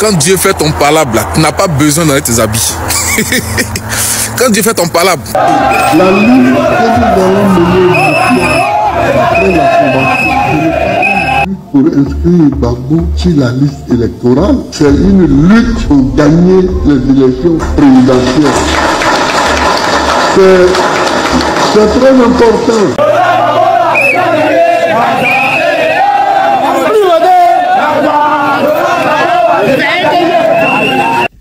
Quand Dieu fait ton palabre, tu n'as pas besoin d'enlever tes habits. Quand Dieu fait ton palabre. La lutte que nous allons mener après la convention pour inscrire Gbagbo sur la liste électorale, c'est une lutte pour gagner les élections présidentielles. C'est très important.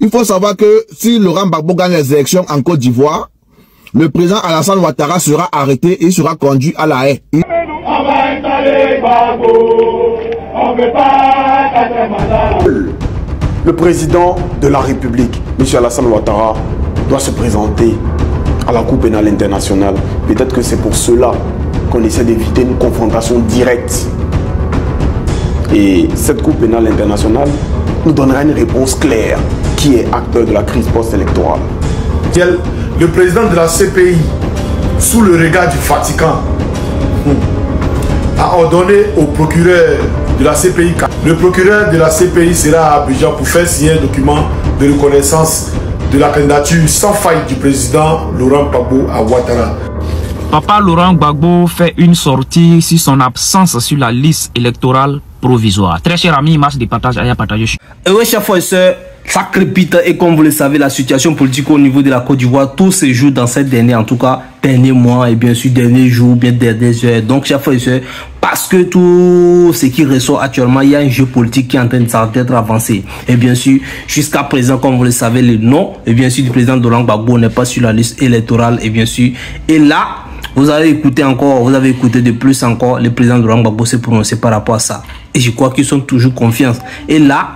Il faut savoir que si Laurent Gbagbo gagne les élections en Côte d'Ivoire, le président Alassane Ouattara sera arrêté et sera conduit à la haie. Le président de la République, M. Alassane Ouattara, doit se présenter à la Cour pénale internationale. Peut-être que c'est pour cela qu'on essaie d'éviter une confrontation directe. Et cette Cour pénale internationale nous donnera une réponse claire qui est acteur de la crise post-électorale. Le président de la CPI, sous le regard du Vatican, a ordonné au procureur de la CPI. Le procureur de la CPI sera à Abidjan pour faire signer un document de reconnaissance de la candidature sans faille du président Laurent Gbagbo à Ouattara. Papa Laurent Gbagbo fait une sortie sur son absence sur la liste électorale provisoire. Très cher ami, marche de partage à partager. Et oui, chers frères et sœurs, ça crépite et comme vous le savez, la situation politique au niveau de la Côte d'Ivoire, tout se joue dans cette dernière, en tout cas, derniers mois et bien sûr derniers jours, bien dernières heures. Donc, chers frères et sœurs, parce que tout ce qui ressort actuellement, il y a un jeu politique qui est en train d'être avancé. Et bien sûr, jusqu'à présent, comme vous le savez, le nom, et bien sûr, du président Laurent Gbagbo n'est pas sur la liste électorale, et bien sûr, et là, vous avez écouté de plus encore, le président Laurent Gbagbo s'est prononcé par rapport à ça. Et je crois qu'ils sont toujours confiants. Et là,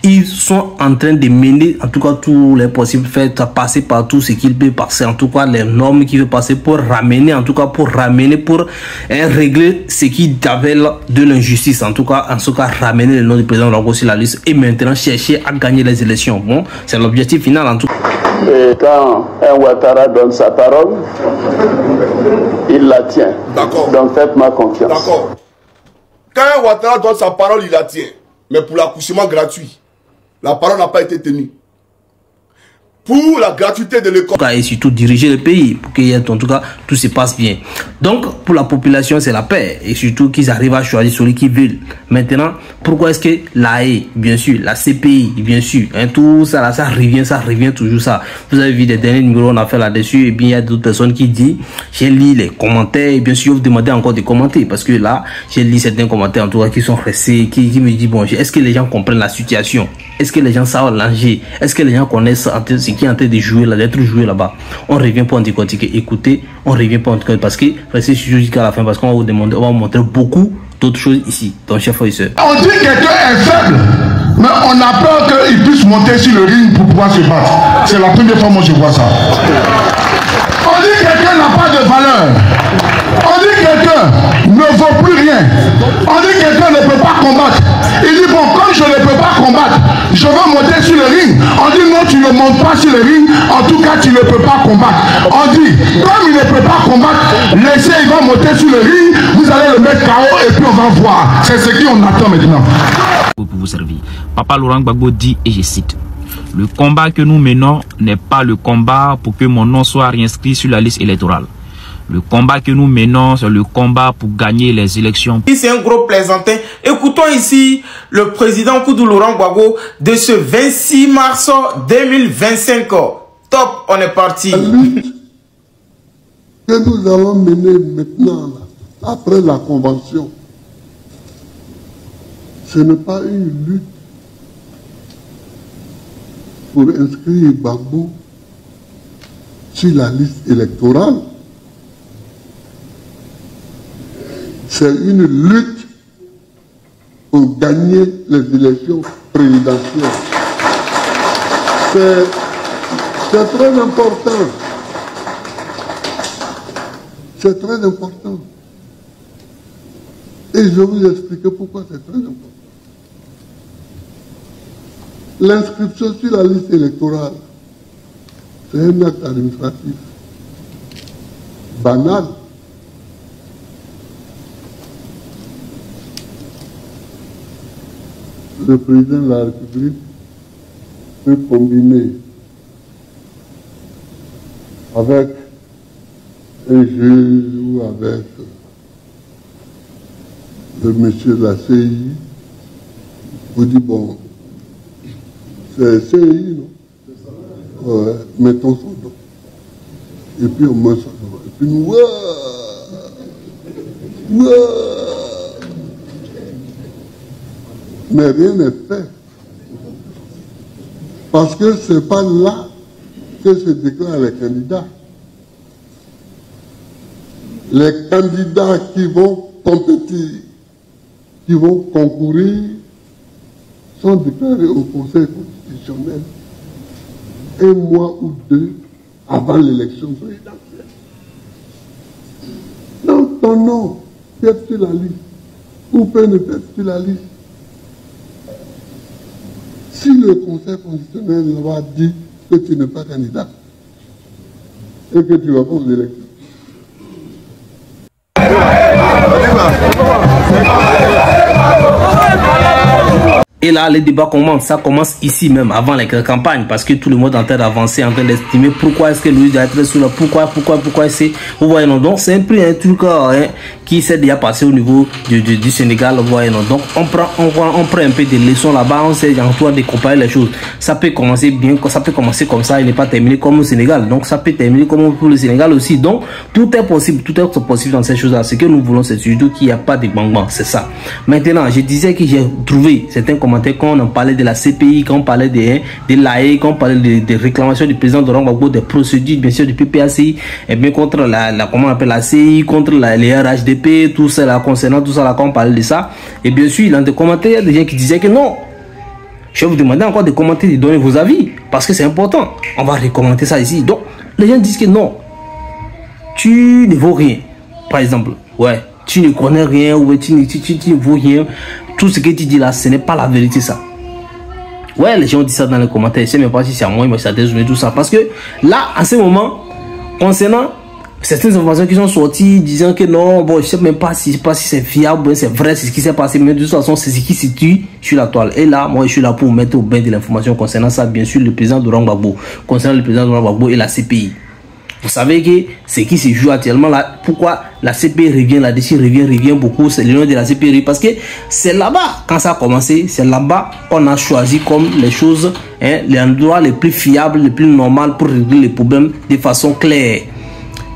ils sont en train de mener, en tout cas, tous les possibles faits, passer par tout ce qu'il peut passer, en tout cas, les normes qu'il veut passer pour ramener, en tout cas, pour régler ce qui avait de l'injustice, en tout cas, ramener le nom du président Laurent sur la liste et maintenant chercher à gagner les élections. Bon, c'est l'objectif final, en tout cas. Et quand un Ouattara donne sa parole, il la tient. D'accord. Donc faites-moi confiance. D'accord. Quand un Ouattara donne sa parole, il la tient. Mais pour l'accouchement gratuit, la parole n'a pas été tenue. Pour la gratuité de l'école. Et surtout diriger le pays pour que en tout cas tout se passe bien. Donc pour la population c'est la paix et surtout qu'ils arrivent à choisir celui qu'ils veulent. Maintenant pourquoi est-ce que l'AE, bien sûr, la CPI, bien sûr, hein, tout ça là, ça revient toujours ça. Vous avez vu les derniers numéros on a fait là-dessus et bien il y a d'autres personnes qui disent, j'ai lu les commentaires et bien sûr vous demandez encore de commenter parce que là j'ai lu certains commentaires en tout cas qui sont restés, qui me disent bon est-ce que les gens comprennent la situation? Est-ce que les gens savent l'enjeu? Est-ce que les gens connaissent ce qui est en train de jouer là, d'être joué là-bas? On revient pour en décortiquer. Écoutez, on revient pour en décortiquer parce que restez jusqu'à la fin parce qu'on va vous demander, on va vous montrer beaucoup d'autres choses ici. Donc, chers frères et sœurs. On dit que quelqu'un est faible, mais on a peur qu'il puisse monter sur le ring pour pouvoir se battre. C'est la première fois que moi je vois ça. On dit que quelqu'un n'a pas de valeur. On dit que quelqu'un ne vaut plus rien. On dit que quelqu'un ne peut pas combattre. Il dit bon, comme je ne peux pas combattre, je vais monter sur le ring. On dit non, tu ne montes pas sur le ring. En tout cas, tu ne peux pas combattre. On dit, comme il ne peut pas combattre, laissez, il va monter sur le ring. Vous allez le mettre KO et puis on va voir. C'est ce qu'on attend maintenant. Pour vous servir. Papa Laurent Gbagbo dit, et je cite, le combat que nous menons n'est pas le combat pour que mon nom soit réinscrit sur la liste électorale. Le combat que nous menons, c'est le combat pour gagner les élections. C'est un gros plaisantin. Écoutons ici le président Koudou Laurent Gbagbo de ce 26 mars 2025. Top, on est parti. La lutte que nous allons mener maintenant, là, après la convention, ce n'est pas une lutte pour inscrire Gbagbo sur la liste électorale. C'est une lutte pour gagner les élections présidentielles. C'est très important. C'est très important. Et je vais vous expliquer pourquoi c'est très important. L'inscription sur la liste électorale, c'est un acte administratif banal. Le président de la République peut combiner avec un juge ou avec le monsieur de la CI, vous dites, bon, c'est CI, non? Ouais, mettons son nom. Et puis on met son nom. Et puis nous, mais rien n'est fait. Parce que ce n'est pas là que se déclarent les candidats. Les candidats qui vont compétir, qui vont concourir, sont déclarés au Conseil constitutionnel un mois ou deux avant l'élection présidentielle. Donc ton nom peut être sur la liste, ou peut ne pas être sur la liste. Si le Conseil constitutionnel va dire que tu n'es pas candidat et que tu vas pas aux élections, et là, les débats commencent. Ça commence ici même, avant la campagne, parce que tout le monde est en train d'avancer, en train d'estimer pourquoi est-ce que Louis doit être sous la... Pourquoi c'est... Vous voyez, non? Donc, c'est un peu un truc qui s'est déjà passé au niveau du Sénégal, vous voyez, non? Donc, on prend un peu des leçons là-bas, on sait en train de comparer les choses. Ça peut commencer bien, ça peut commencer comme ça, il n'est pas terminé comme au Sénégal. Donc, ça peut terminer comme pour le Sénégal aussi. Donc, tout est possible dans ces choses-là. Ce que nous voulons, c'est surtout qu'il n'y a pas de bang-bang, c'est ça. Maintenant, je disais que j'ai trouvé certains commentaires quand on parlait de la CPI, quand on parlait de l'AE, quand on parlait des réclamations du président Laurent Gbagbo, des procédures bien sûr du PPACI, et bien contre comment on appelle la CI, contre les RHDP, tout ça là, concernant tout ça là, quand on parlait de ça. Et bien sûr, dans des commentaires, il y a des gens qui disaient que non. Je vais vous demander encore de commenter, de donner vos avis, parce que c'est important. On va recommenter ça ici. Donc, les gens disent que non, tu ne vaux rien. Par exemple, ouais, tu ne connais rien, ou tu ne vaux rien. Tout ce que tu dis là, ce n'est pas la vérité, ça. Ouais, les gens disent ça dans les commentaires. Je sais même pas si c'est à moi, mais ça désolé tout ça. Parce que là, en ce moment, concernant certaines informations qui sont sorties, disant que non, bon, je sais même pas si c'est fiable, c'est vrai, c'est ce qui s'est passé, mais de toute façon, c'est ce qui se tue sur la toile. Et là, moi, je suis là pour mettre au bain de l'information concernant ça, bien sûr, le président Laurent Gbagbo, concernant le président Laurent Gbagbo et la CPI. Vous savez que ce qui se joue actuellement là, pourquoi la CPI revient là-dessus, revient beaucoup, c'est le nom de la CPI, parce que c'est là-bas, quand ça a commencé, c'est là-bas qu'on a choisi comme les choses, hein, les endroits les plus fiables, les plus normaux pour régler les problèmes de façon claire.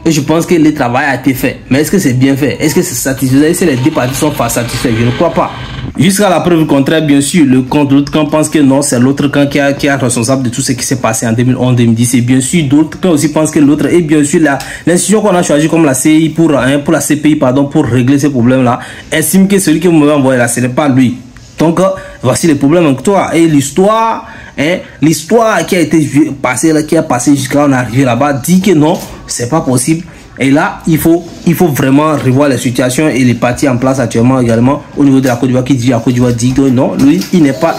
Et je pense que le travail a été fait. Mais est-ce que c'est bien fait? Est-ce que c'est satisfaisant? Est-ce que les deux parties sont pas satisfaits? Je ne crois pas. Jusqu'à la preuve contraire, bien sûr, l'autre camp pense que non, c'est l'autre camp qui est responsable de tout ce qui s'est passé en 2011-2010. Et bien sûr, d'autres camps aussi pensent que l'autre. Et bien sûr, l'institution qu'on a choisie comme la CI pour la CPI, pardon, pour régler ces problèmes-là, estime que celui qui vous m'avez envoyé là, ce n'est pas lui. Donc, voici les problèmes avec toi. Et l'histoire, hein, l'histoire qui a été passée là, qui a passé jusqu'à on est arrivé là-bas, dit que non, c'est pas possible. Et là, il faut vraiment revoir la situation et les partis en place actuellement également au niveau de la Côte d'Ivoire qui dit, la Côte d'Ivoire dit que non, lui, il n'est pas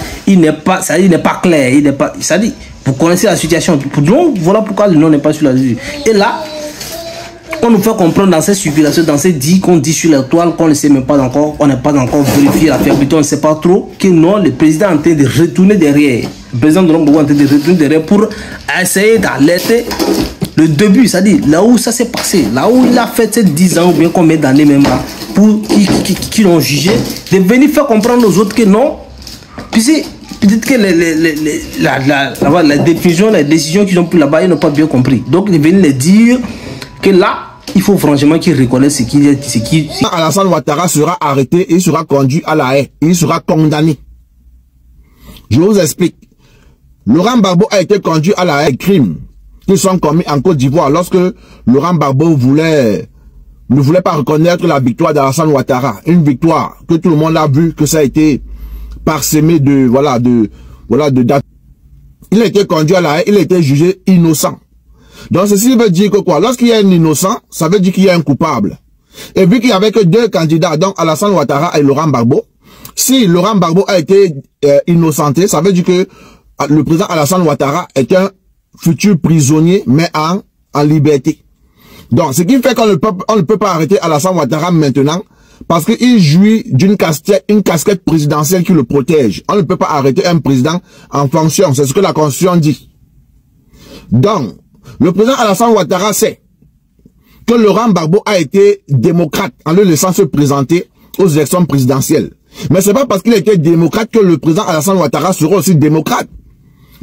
clair, il n'est pas, ça dit, vous connaissez la situation. Donc, voilà pourquoi le nom n'est pas sur la liste. Et là, on nous fait comprendre dans ces circulations, dans ces dits qu'on dit sur la toile, qu'on ne sait même pas encore, on n'a pas encore vérifié la fiabilité, on ne sait pas trop, que non, le président est en train de retourner derrière. Le président de Laurent Gbagbo est en train de retourner derrière pour essayer d'alerter le début, c'est-à-dire là où ça s'est passé, là où il a fait ces 10 ans ou bien combien d'années même là, pour qui l'ont jugé, de venir faire comprendre aux autres que non, puis peut-être que la décision, les décisions qu'ils ont pris là-bas, ils n'ont pas bien compris. Donc, de venir les dire que là, il faut franchement qu'ils reconnaissent ce qu'il est. Alassane Ouattara sera arrêté et il sera conduit à la haie. Il sera condamné. Je vous explique. Laurent Gbagbo a été conduit à la haie. Crimes qui sont commis en Côte d'Ivoire lorsque Laurent Gbagbo ne voulait pas reconnaître la victoire d'Alassane Ouattara. Une victoire que tout le monde a vu que ça a été parsemé de dates. Il a été conduit à la haie. Il a été jugé innocent. Donc ceci veut dire que quoi? Lorsqu'il y a un innocent, ça veut dire qu'il y a un coupable. Et vu qu'il y avait que deux candidats, donc Alassane Ouattara et Laurent Gbagbo, si Laurent Gbagbo a été innocenté, ça veut dire que le président Alassane Ouattara est un futur prisonnier, mais en liberté. Donc ce qui fait qu'on ne peut pas arrêter Alassane Ouattara maintenant, Parce qu'il jouit d'une casquette présidentielle qui le protège. On ne peut pas arrêter un président en fonction. C'est ce que la Constitution dit. Donc, le président Alassane Ouattara sait que Laurent Gbagbo a été démocrate en le laissant se présenter aux élections présidentielles. Mais c'est pas parce qu'il était démocrate que le président Alassane Ouattara sera aussi démocrate.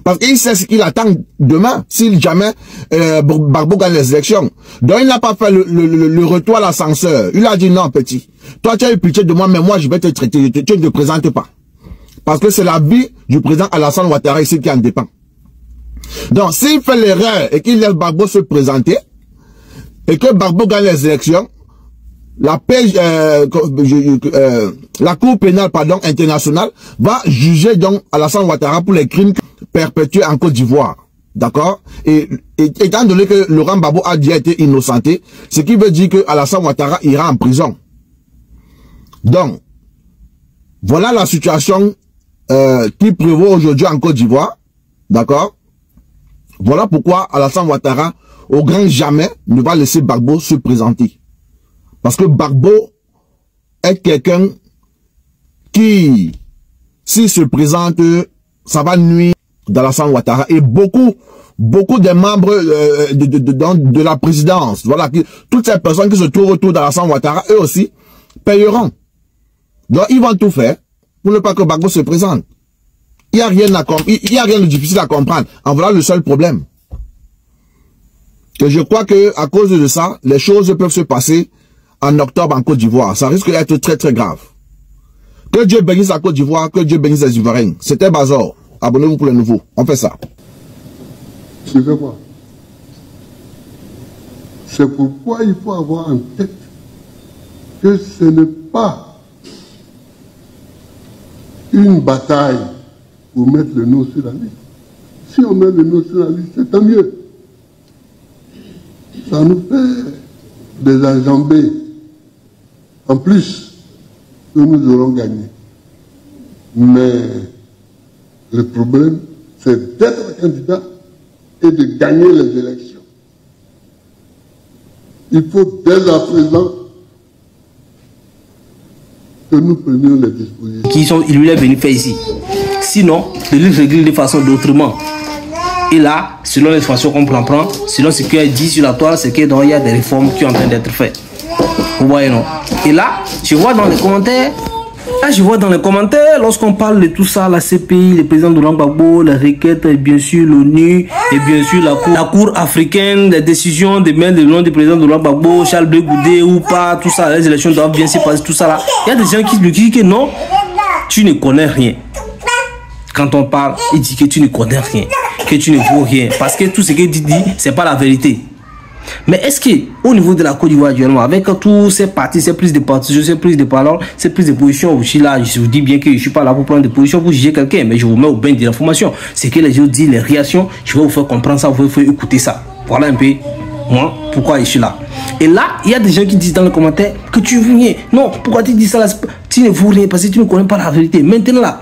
Parce qu'il sait ce qu'il attend demain, si jamais Gbagbo gagne les élections. Donc il n'a pas fait le retour à l'ascenseur. Il a dit non petit, toi tu as eu pitié de moi, mais moi je vais te traiter, tu ne te présentes pas. Parce que c'est la vie du président Alassane Ouattara ici qui en dépend. Donc s'il fait l'erreur et qu'il laisse Gbagbo se présenter, et que Gbagbo gagne les élections, la Cour pénale internationale va juger donc Alassane Ouattara pour les crimes perpétués en Côte d'Ivoire. D'accord? Et étant donné que Laurent Gbagbo a déjà été innocenté, ce qui veut dire que Alassane Ouattara ira en prison. Donc, voilà la situation qui prévaut aujourd'hui en Côte d'Ivoire. D'accord? Voilà pourquoi Alassane Ouattara, au grand jamais, ne va laisser Gbagbo se présenter. Parce que Gbagbo est quelqu'un qui, s'il se présente, ça va nuire d'Alassane Ouattara. Et beaucoup des membres de la présidence, voilà, toutes ces personnes qui se trouvent autour d'Alassane Ouattara, eux aussi, payeront. Donc, ils vont tout faire pour ne pas que Gbagbo se présente. Il n'y a rien de difficile à comprendre. En voilà le seul problème. Et je crois que à cause de ça, les choses peuvent se passer en octobre en Côte d'Ivoire. Ça risque d'être très très grave. Que Dieu bénisse la Côte d'Ivoire, que Dieu bénisse les Ivoiriens. C'était Bazor. Abonnez-vous pour les nouveaux. On fait ça. Je vais voir. C'est pourquoi il faut avoir en tête que ce n'est pas une bataille pour mettre le nom sur la liste. Si on met le nom sur la liste, c'est tant mieux. Ça nous fait des enjambées en plus que nous aurons gagné. Mais le problème, c'est d'être candidat et de gagner les élections. Il faut dès à présent que nous prenions les dispositions. Il lui est venu faire ici. Sinon, de lui régler de façon d'autrement. Et là, selon l'information qu'on prend, selon ce qu'il dit sur la toile, c'est qu'il y a des réformes qui sont en train d'être faites. Vous voyez, non? Et là, je vois dans les commentaires, lorsqu'on parle de tout ça, la CPI, le président Laurent Gbagbo, la requête, et bien sûr l'ONU, et bien sûr la Cour africaine, les décisions de mettre le nom du président Laurent Gbagbo, Charles Blé Goudé ou pas, tout ça, les élections doivent bien se passer, tout ça là. Il y a des gens qui disent que non, tu ne connais rien. Quand on parle, il dit que tu ne connais rien, que tu ne vaux rien, parce que tout ce qu'il dit, c'est pas la vérité. Mais est-ce que au niveau de la Côte d'Ivoire actuellement, avec tous ces partis, ces prises de parti, ces prises de parole, ces prises de position, aussi là, je vous dis bien que je suis pas là pour prendre des positions pour juger quelqu'un, mais je vous mets au bain de l'information. C'est que les gens disent les réactions, je vais vous faire comprendre ça, vous pouvez écouter ça. Voilà un peu moi pourquoi je suis là. Et là, il y a des gens qui disent dans les commentaires que tu veux rien. Non, pourquoi tu dis ça là? Tu ne vaux rien parce que tu ne connais pas la vérité. Maintenant là,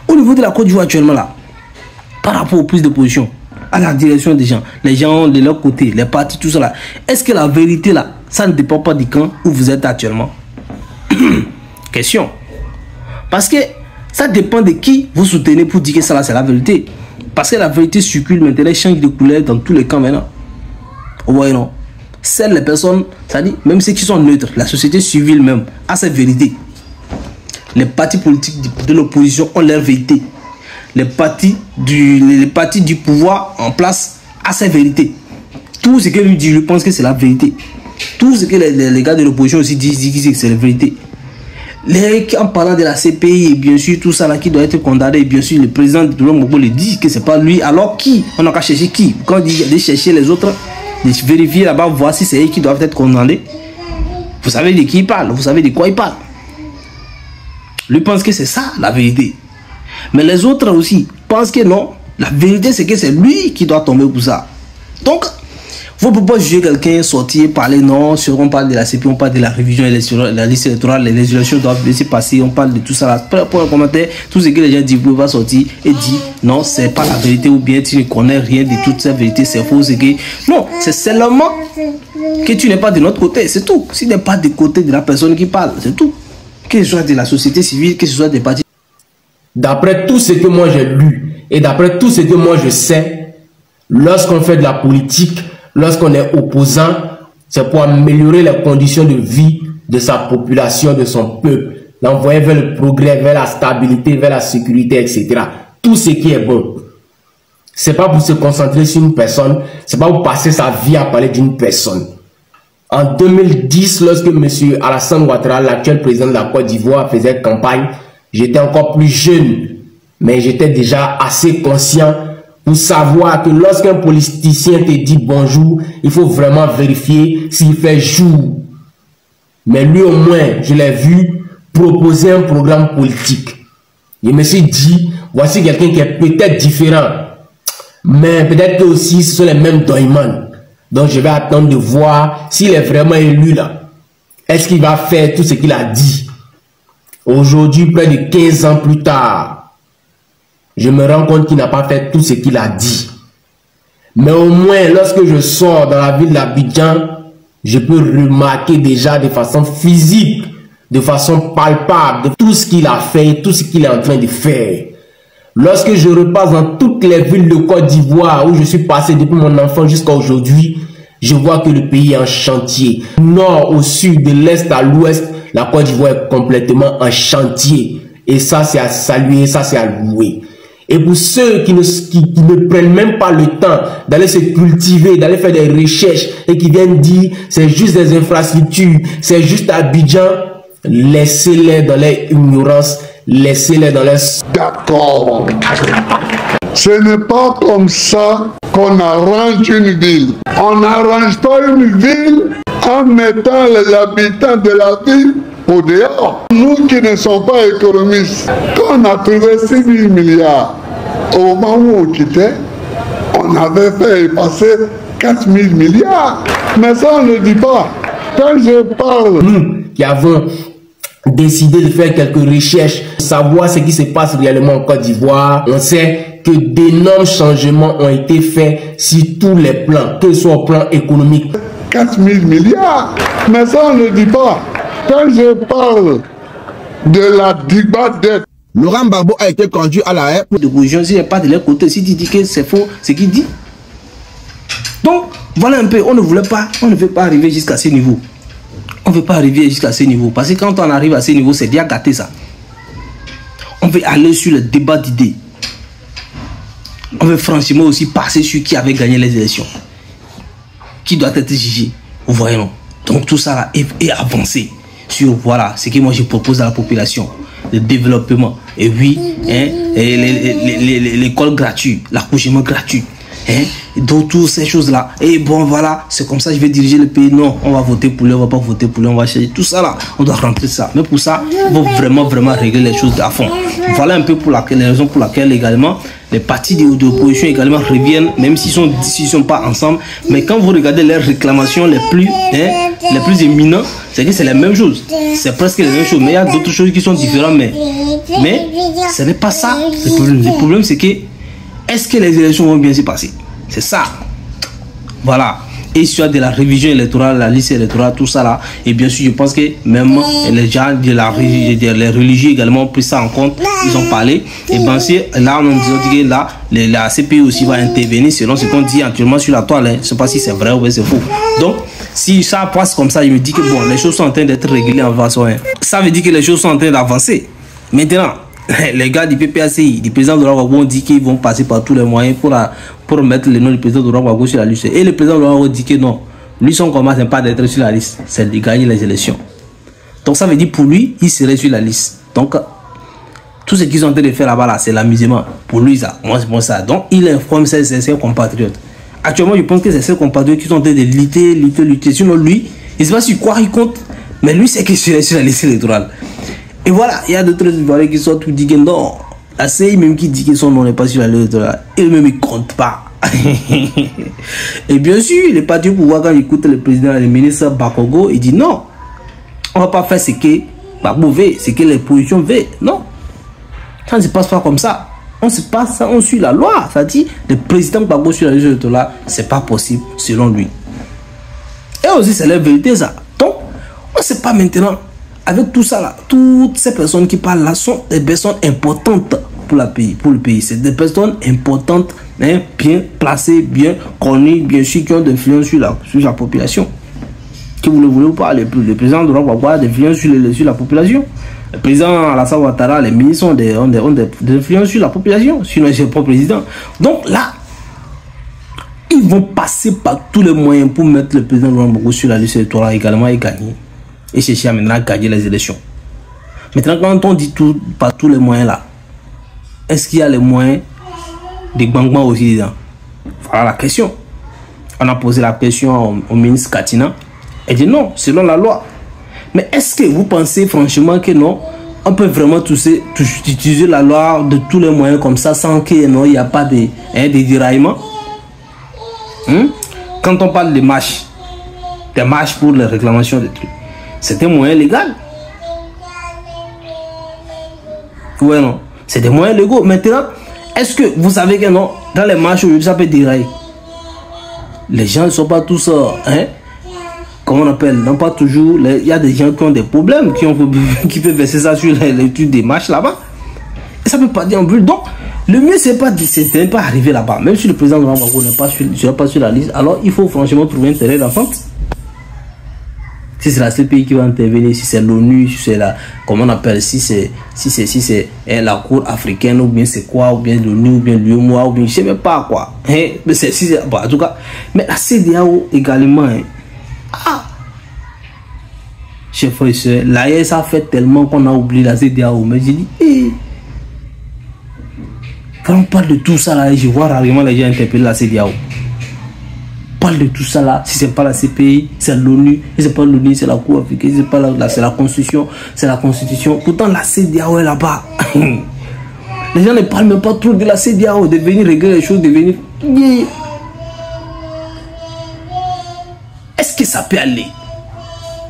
au niveau de la Côte d'Ivoire actuellement là, par rapport aux prises de position, à la direction des gens, les gens de leur côté, les partis, tout ça là, est-ce que la vérité là, ça ne dépend pas du camp où vous êtes actuellement? Question. Parce que ça dépend de qui vous soutenez pour dire que ça là c'est la vérité. Parce que la vérité circule maintenant, elle change de couleur dans tous les camps maintenant. Vous voyez non? Celles les personnes, c'est-à-dire même ceux qui sont neutres, la société civile même, a cette vérité. Les partis politiques de l'opposition ont leur vérité. Les partis du pouvoir en place a sa vérité. Tout ce que lui dit, je pense que c'est la vérité. Tout ce que les gars de l'opposition aussi disent que c'est la vérité. En parlant de la CPI et bien sûr tout ça là qui doit être condamné, et bien sûr le président de Laurent Gbagbo le dit que c'est pas lui. Alors qui? On n'a qu'à chercher qui? Quand il dit de chercher les autres, de vérifier là-bas, voir si c'est eux qui doivent être condamnés. Vous savez de qui il parle, vous savez de quoi il parle. Lui pense que c'est ça la vérité. Mais les autres aussi pensent que non. La vérité, c'est que c'est lui qui doit tomber pour ça. Donc, Vous ne pouvez pas juger quelqu'un, sortir, parler, non, si on parle de la CPI, on parle de la révision électorale, la liste électorale, les élections doivent laisser passer, on parle de tout ça. Là. Pour un commentaire, tout ce que les gens disent, vous pouvez pas sortir et dire, non, c'est pas la vérité, ou bien tu ne connais rien de toute cette vérité, c'est faux, c'est que... Non, c'est seulement que tu n'es pas de notre côté, c'est tout. Si tu n'es pas du côté de la personne qui parle, c'est tout. Que ce soit de la société civile, que ce soit des partis. D'après tout ce que moi j'ai lu, et d'après tout ce que moi je sais, lorsqu'on fait de la politique, lorsqu'on est opposant, c'est pour améliorer les conditions de vie de sa population, de son peuple, l'envoyer vers le progrès, vers la stabilité, vers la sécurité, etc. Tout ce qui est bon. C'est pas pour se concentrer sur une personne, c'est pas pour passer sa vie à parler d'une personne. En 2010, lorsque M. Alassane Ouattara, l'actuel président de la Côte d'Ivoire, faisait campagne, j'étais encore plus jeune, mais j'étais déjà assez conscient pour savoir que lorsqu'un politicien te dit bonjour, il faut vraiment vérifier s'il fait jour. Mais lui au moins, je l'ai vu proposer un programme politique. Je me suis dit, voici quelqu'un qui est peut-être différent, mais peut-être que aussi ce sont les mêmes doyman. Donc je vais attendre de voir s'il est vraiment élu là. Est-ce qu'il va faire tout ce qu'il a dit? Aujourd'hui, près de 15 ans plus tard, je me rends compte qu'il n'a pas fait tout ce qu'il a dit. Mais au moins, lorsque je sors dans la ville d'Abidjan, je peux remarquer déjà de façon physique, de façon palpable, de tout ce qu'il a fait, tout ce qu'il est en train de faire. Lorsque je repasse dans toutes les villes de Côte d'Ivoire où je suis passé depuis mon enfant jusqu'à aujourd'hui, je vois que le pays est en chantier. Du nord au sud, de l'est à l'ouest, la Côte d'Ivoire est complètement en chantier. Et ça, c'est à saluer, ça, c'est à louer. Et pour ceux qui ne prennent même pas le temps d'aller se cultiver, d'aller faire des recherches et qui viennent dire c'est juste des infrastructures, c'est juste Abidjan, laissez-les dans leur ignorance, laissez-les dans leur... D'accord. Ce n'est pas comme ça qu'on arrange une ville. On n'arrange pas une ville en mettant les habitants de la ville au dehors. Nous qui ne sommes pas économistes, quand on a trouvé 6 000 milliards, au moment où on quittait, on avait fait passer 4 000 milliards. Mais ça, on ne dit pas. Quand je parle... Nous qui avons décidé de faire quelques recherches, savoir ce qui se passe réellement en Côte d'Ivoire, on sait que d'énormes changements ont été faits sur tous les plans, que ce soit au plan économique. 4 000 milliards. Mais ça, on ne dit pas. Quand je parle de la dette, Laurent Gbagbo a été conduit à la haie. De Goujon, s'il n'est pas de leur côté, si tu dis que c'est faux, c'est qu'il dit. Donc, voilà un peu, on ne veut pas arriver jusqu'à ce niveau. On ne veut pas arriver jusqu'à ce niveau. Parce que quand on arrive à ce niveau, c'est déjà gâté ça. On veut aller sur le débat d'idées. On veut franchement aussi passer sur qui avait gagné les élections. Qui doit être jugé. Vous voyez, non? Donc tout ça là est avancé sur voilà ce que moi je propose à la population, le développement et oui, hein, l'école gratuite, l'accouchement gratuit, hein, donc toutes ces choses là. Et bon voilà, c'est comme ça que je vais diriger le pays. Non, on va voter pour lui, on va pas voter pour lui, on va chercher tout ça là, on doit rentrer ça. Mais pour ça, il faut vraiment régler les choses à fond. Voilà un peu pour les raisons pour laquelle également les partis d'opposition également reviennent, même s'ils sont pas ensemble. Mais quand vous regardez leurs réclamations les plus éminentes, c'est que c'est la même chose. C'est presque la même chose. Mais il y a d'autres choses qui sont différentes. Mais ce n'est pas ça le problème. Le problème, c'est que est-ce que les élections vont bien se passer? C'est ça. Voilà. Et sur de la révision électorale, la liste électorale, tout ça là. Et bien sûr, je pense que même les gens les religieux également ont pris ça en compte. Ils ont parlé. Et bien sûr, là, on nous dit que là, la CPI aussi va intervenir selon ce qu'on dit actuellement sur la toile. Hein. Je ne sais pas si c'est vrai ou c'est faux. Donc, si ça passe comme ça, je me dis que bon, les choses sont en train d'être réglées en façon. Hein. Ça veut dire que les choses sont en train d'avancer. Maintenant, les gars du PPACI, du président de Laurent Gbagbo, ont dit qu'ils vont passer par tous les moyens pour mettre le nom du président de Laurent Gbagbo sur la liste. Et le président de Laurent Gbagbo dit que non, lui son combat c'est pas d'être sur la liste, c'est de gagner les élections. Donc ça veut dire pour lui, il serait sur la liste. Donc tout ce qu'ils sont en train de faire là-bas, là, c'est l'amusement. Pour lui, ça, moi c'est pour ça. Donc il informe ses compatriotes. Actuellement, je pense que c'est ses compatriotes qui sont en train de lutter. Sinon lui, il ne sait pas sur quoi il compte, mais lui c'est qu'il serait sur la liste électorale. Et voilà, il y a d'autres Ivoiriens qui sont tout dit que non. La CI même qui dit que son nom n'est pas sur la liste électorale, eux-mêmes ils ne comptent pas. Et bien sûr, les partis au pouvoir, quand ils écoutent le président et le ministre Bakogo, il dit non, on ne va pas faire ce que Gbagbo veut, ce que les positions veulent. Non, ça ne se passe pas comme ça. On se passe, on suit la loi. Ça dit, le président Gbagbo sur la liste électorale, c'est pas possible selon lui. Et aussi, c'est la vérité, ça. Donc, on ne sait pas maintenant, avec tout ça là, toutes ces personnes qui parlent là sont des personnes importantes pour le pays. C'est des personnes importantes, hein, bien placées, bien connues, bien sûr, qui ont de l'influence sur la population. Que vous le voulez ou pas, le président doit avoir des influences sur la population. Le président Alassane Ouattara, les ministres ont des influences sur la population, sinon ils ne sont pas président. Donc là, ils vont passer par tous les moyens pour mettre le président Laurent Gbagbo sur la liste électorale également et gagner. Et chercher à maintenant gagner les élections. Maintenant, quand on dit tout, par tous les moyens là, est-ce qu'il y a les moyens de Gbagbo aussi dedans? Voilà la question. On a posé la question au ministre Katina. Elle dit non, selon la loi. Mais est-ce que vous pensez franchement que non, on peut vraiment utiliser la loi de tous les moyens comme ça sans qu'il n'y a pas de déraillement? Quand on parle des marches pour les réclamations des trucs, c'est un moyen légal. Ouais, non, c'est des moyens légaux. Maintenant, est-ce que vous savez que non, dans les marches, ça peut dérailler? Les gens ne sont pas tous, comment on appelle, non pas toujours, il y a des gens qui ont des problèmes, qui peuvent verser ça sur l'étude des marches là-bas. Et ça ne peut pas dire en plus. Donc, le mieux, c'est de pas arriver là-bas. Même si le président de Gbagbo n'est pas sur la liste, alors il faut franchement trouver un terrain d'entente. Si c'est la CPI qui va intervenir, si c'est l'ONU, si c'est la, comment on appelle, si c'est la Cour africaine, ou bien c'est quoi, ou bien l'ONU, ou bien l'UEMOA, ou bien je sais même pas quoi. Mais bon, en tout cas, mais la CEDEAO également, chef frère et soeur, l'AES a fait tellement qu'on a oublié la CEDEAO. Mais j'ai dit, quand on parle de tout ça là, je vois rarement les gens interpeller la CEDEAO. Parle de tout ça là, si c'est pas la CPI, c'est l'ONU, si c'est pas l'ONU, c'est la Cour africaine, si c'est pas c'est la Constitution, c'est la Constitution. Pourtant la CEDEAO est là-bas. Les gens ne parlent même pas trop de la CEDEAO, de venir régler les choses, de venir. Est-ce que ça peut aller?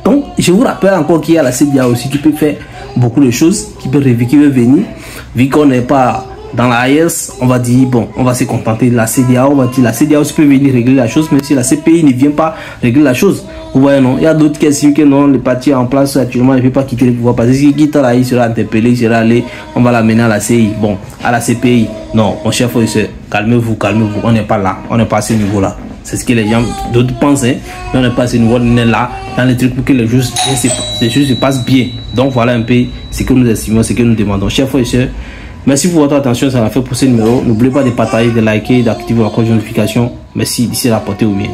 Donc, je vous rappelle encore qu'il y a la CEDEAO aussi qui peut faire beaucoup de choses, qui peut venir, vu qu'on n'est pas dans la AES, on va dire, bon, on va se contenter de la CEDEAO, on va dire, la CEDEAO peut venir régler la chose, mais si la CPI ne vient pas régler la chose, vous voyez, non, il y a d'autres questions que non, le parti en place actuellement ne peut pas quitter le pouvoir, parce que s'il quitte là, il sera interpellé, il sera allé, on va l'amener à la CI, bon, à la CPI, non, mon chef, calmez-vous, on n'est pas là, on n'est pas à ce niveau-là. C'est ce que les gens, d'autres pensent, hein, mais on n'est pas à ce niveau, on est là, dans les trucs pour que les choses se passent bien. Donc voilà un peu ce que nous estimons, ce que nous demandons. Chers frères et sœurs, merci pour votre attention, ça m'a fait pour ce numéro. N'oubliez pas de partager, de liker, d'activer la cloche de notification. Merci, d'ici là, portez-vous bien.